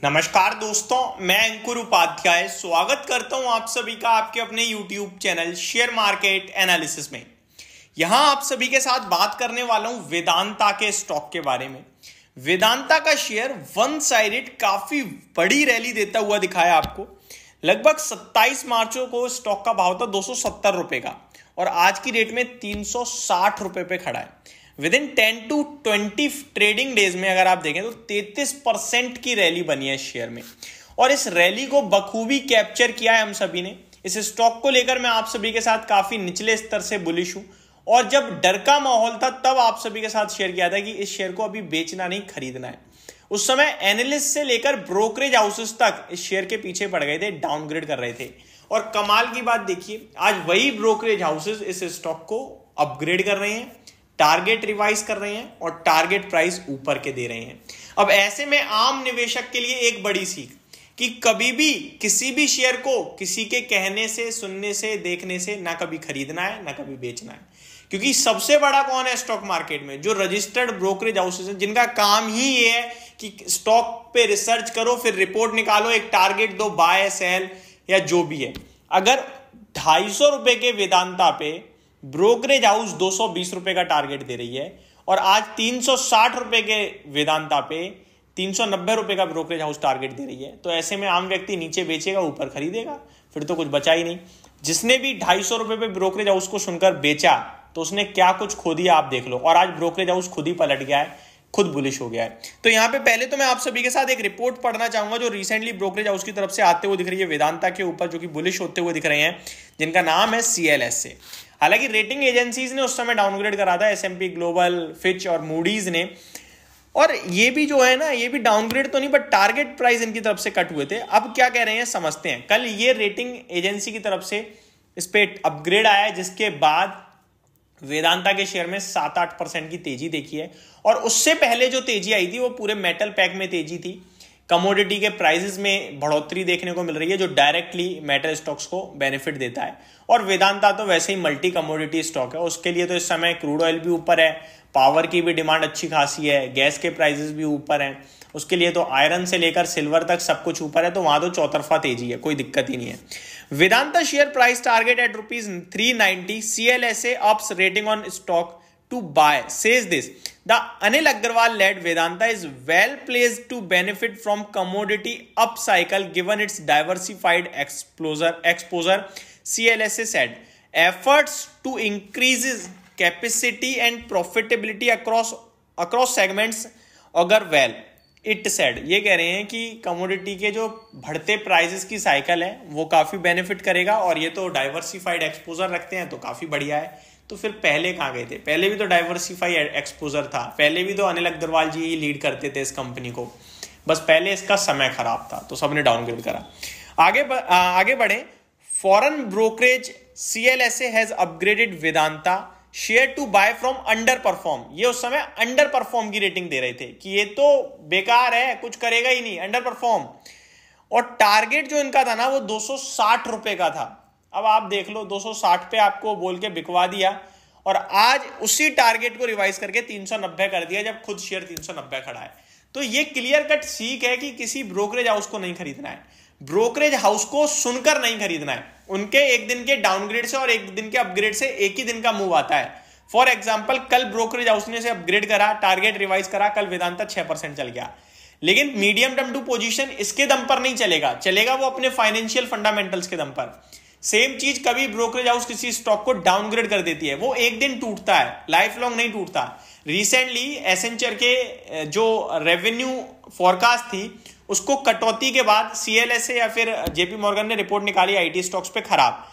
नमस्कार दोस्तों, मैं अंकुर उपाध्याय स्वागत करता हूं आप सभी का आपके अपने YouTube channel share market analysis में। यहां आप सभी के साथ बात करने वाला हूं वेदांता के स्टॉक के बारे में। वेदांता का शेयर वन साइडेड काफी बड़ी रैली देता हुआ दिखाया आपको। लगभग 27 मार्च को स्टॉक का भाव था 270 रुपए का और आज की डेट में 360 रुपए पे खड़ा है। With in 10 to 20 trading days में अगर आप देखें तो 33% की रैली बनी है शेयर में और इस रैली को बखूबी कैप्चर किया है हम सभी ने। इस स्टॉक को लेकर मैं आप सभी के साथ काफी निचले स्तर से बुलिश हूं और जब डर का माहौल था तब आप सभी के साथ शेयर किया था कि इस शेयर को अभी बेचना नहीं खरीदना है। उस समय एनालिस्ट से लेकर ब्रोकरेज हाउसेस तक इस शेयर के पीछे पड़ गए थे, डाउनग्रेड कर रहे थे। और कमाल की बात देखिए, आज वही ब्रोकरेज हाउसेस इस स्टॉक को अपग्रेड कर रहे हैं, टारगेट रिवाइज कर रहे हैं और टारगेट प्राइस ऊपर के दे रहे हैं। अब ऐसे में आम निवेशक के लिए एक बड़ी सीख कि कभी भी किसी भी शेयर को किसी के कहने से, सुनने से, देखने से ना कभी खरीदना है ना कभी बेचना है, क्योंकि सबसे बड़ा कौन है स्टॉक मार्केट में? जो रजिस्टर्ड ब्रोकरेज हाउसेस हैं, जिनका काम ही ये है कि स्टॉक पे रिसर्च करो, फिर रिपोर्ट निकालो, एक टारगेट दो, बाय सेल या जो भी है। अगर 250 रुपए के वेदांता पे ब्रोकरेज हाउस 220 रुपए का टारगेट दे रही है और आज 360 रुपए के वेदांता पे 390 रुपए का ब्रोकरेज हाउस टारगेट दे रही है, तो ऐसे में आम व्यक्ति नीचे बेचेगा, ऊपर खरीदेगा, फिर तो कुछ बचा ही नहीं। जिसने भी 250 रुपए पे ब्रोकरेज हाउस को सुनकर बेचा तो उसने क्या कुछ खो दिया आप देख लो। और आज ब्रोकरेज हाउस खुद ही पलट गया है, खुद बुलिश हो गया है। तो यहाँ पे पहले तो मैं आप सभी के साथ एक रिपोर्ट पढ़ना चाहूंगा जो रिसेंटली ब्रोकरेज हाउस की तरफ से आते हुए दिख रही है वेदांता के ऊपर, जो कि बुलिश होते हुए दिख रहे हैं, जिनका नाम है CLSA। हालांकि रेटिंग एजेंसीज ने उस समय डाउनग्रेड करा था, S&P ग्लोबल, फिच और मूडीज ने, और ये भी जो है ना, ये भी डाउनग्रेड तो नहीं बट टारगेट प्राइस इनकी तरफ से कट हुए थे। अब क्या कह रहे हैं समझते हैं। कल ये रेटिंग एजेंसी की तरफ से इस पे अपग्रेड आया, जिसके बाद वेदांता के शेयर में 7-8% की तेजी देखी है। और उससे पहले जो तेजी आई थी वो पूरे मेटल पैक में तेजी थी। कमोडिटी के प्राइसेस में बढ़ोतरी देखने को मिल रही है, जो डायरेक्टली मेटल स्टॉक्स को बेनिफिट देता है। और वेदांता तो वैसे ही मल्टी कमोडिटी स्टॉक है, उसके लिए तो इस समय क्रूड ऑयल भी ऊपर है, पावर की भी डिमांड अच्छी खासी है, गैस के प्राइसेस भी ऊपर हैं, उसके लिए तो आयरन से लेकर सिल्वर तक सब कुछ ऊपर है, तो वहां तो चौतरफा तेजी है, कोई दिक्कत ही नहीं है। Vedanta share price target at ₹390, CLSA ups rating on stock to buy says this: the Anil Agarwal led Vedanta is well placed to benefit from commodity upcycle given its diversified exposure, CLSA said. Efforts to increase capacity and profitability across segments augur well, it said. ये कह रहे हैं कि commodity के जो बढ़ते prices की cycle है वो काफी बेनिफिट करेगा, और ये तो डाइवर्सिफाइड एक्सपोजर रखते हैं तो काफी बढ़िया है। तो फिर पहले कहाँ गए थे? पहले भी तो डाइवर्सिफाइड एक्सपोजर था, पहले भी तो अनिल अग्रवाल जी ही लीड करते थे इस कंपनी को, बस पहले इसका समय खराब था तो सबने डाउनग्रेड करा। आगे बढ़े। Foreign brokerage CLSA has upgraded Vedanta share to buy from underperform. ये उस समय अंडर परफॉर्म की रेटिंग दे रहे थे कि ये तो बेकार है, कुछ करेगा ही नहीं, अंडर परफॉर्म। और टारगेट जो इनका था ना वो 260 रुपए का था। अब आप देख लो, 260 पे आपको बोल के बिकवा दिया और आज उसी टारगेट को रिवाइज करके 390 कर दिया, जब खुद शेयर 390 खड़ा है। तो ये क्लियर कट सीख है कि किसी ब्रोकरेज हाउस को नहीं खरीदना है, ब्रोकरेज हाउस को सुनकर नहीं खरीदना है। उनके एक दिन के डाउनग्रेड से और एक दिन के अपग्रेड से एक ही दिन का मूव आता है। फॉर एग्जाम्पल, कल ब्रोकरेज हाउस ने से अपग्रेड करा, टारगेट रिवाइज करा, कल वेदांता 6% चल गया। लेकिन मीडियम टर्म टू पोजीशन इसके दम पर नहीं चलेगा वो अपने फाइनेंशियल फंडामेंटल्स के दम पर। सेम चीज कभी ब्रोकरेज हाउस किसी स्टॉक को डाउनग्रेड कर देती है, वो एक दिन टूटता है, लाइफ लॉन्ग नहीं टूटता। रिसेंटली एसेंचर के जो रेवेन्यू फोरकास्ट थी उसको कटौती के बाद CLSA या फिर JP मॉर्गन ने रिपोर्ट निकाली IT स्टॉक्स पे खराब।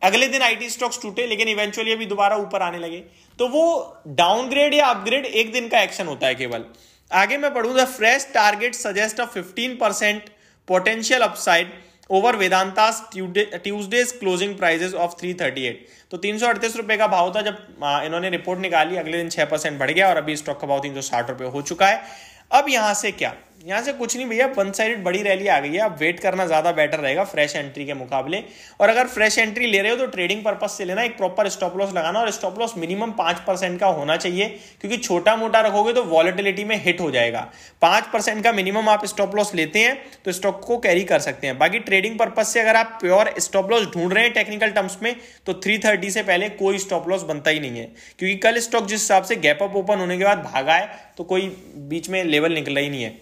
अगले दिन IT स्टॉक्स टूटे, लेकिन इवेंचुअली अभी दोबारा ऊपर आने लगे। तो वो डाउनग्रेड या अपग्रेड एक दिन का एक्शन होता है केवल। आगे मैं पढ़ूंगा। Fresh target suggest a 15% potential upside over Vedanta's Tuesday's closing prices of 338। तो 338 रुपए का भाव था जब इन्होंने रिपोर्ट निकाली, अगले दिन 6% बढ़ गया और अभी स्टॉक का भाव 360 रुपए हो चुका है। अब यहां से क्या यहाँ से कुछ नहीं भैया, वन साइडेड बड़ी रैली आ गई है, अब वेट करना ज़्यादा बेटर रहेगा फ्रेश एंट्री के मुकाबले। और अगर फ्रेश एंट्री ले रहे हो तो ट्रेडिंग पर्पज से लेना, एक प्रॉपर स्टॉप लॉस लगाना, और स्टॉप लॉस मिनिमम 5% का होना चाहिए, क्योंकि छोटा मोटा रखोगे तो वॉलेटिलिटी में हिट हो जाएगा। 5% का मिनिमम आप स्टॉप लॉस लेते हैं तो स्टॉक को कैरी कर सकते हैं। बाकी ट्रेडिंग पर्पज से अगर आप प्योर स्टॉप लॉस ढूंढ रहे हैं टेक्निकल टर्म्स में, तो 330 से पहले कोई स्टॉप लॉस बनता ही नहीं है, क्योंकि कल स्टॉक जिस हिसाब से गैप अप ओपन होने के बाद भागा है तो कोई बीच में लेवल निकला ही नहीं है।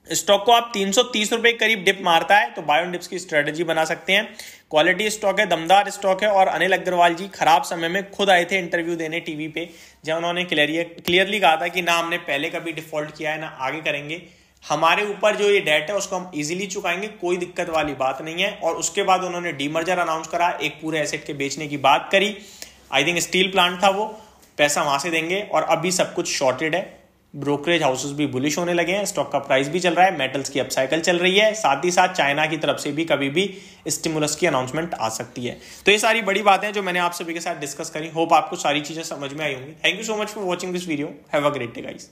स्टॉक को आप 330 रुपए के करीब डिप मारता है तो बाय ऑन डिप्स की स्ट्रेटेजी बना सकते हैं। क्वालिटी स्टॉक है, दमदार स्टॉक है। और अनिल अग्रवाल जी खराब समय में खुद आए थे इंटरव्यू देने टीवी पे, जब उन्होंने क्लियरली कहा था कि ना हमने पहले कभी डिफॉल्ट किया है ना आगे करेंगे, हमारे ऊपर जो ये डेट है उसको हम इजीली चुकाएंगे, कोई दिक्कत वाली बात नहीं है। और उसके बाद उन्होंने डीमर्जर अनाउंस करा, एक पूरे एसेट के बेचने की बात करी, आई थिंक स्टील प्लांट था वो, पैसा वहां से देंगे। और अभी सब कुछ शॉर्टेड है, ब्रोकरेज हाउसेस भी बुलिश होने लगे हैं, स्टॉक का प्राइस भी चल रहा है, मेटल्स की अपसाइकिल चल रही है, साथ ही साथ चाइना की तरफ से भी कभी भी स्टिमुलस की अनाउंसमेंट आ सकती है। तो ये सारी बड़ी बातें जो मैंने आप सभी के साथ डिस्कस करी, होप आपको सारी चीजें समझ में आई होंगी। Thank you so much for watching this video, have a great day guys.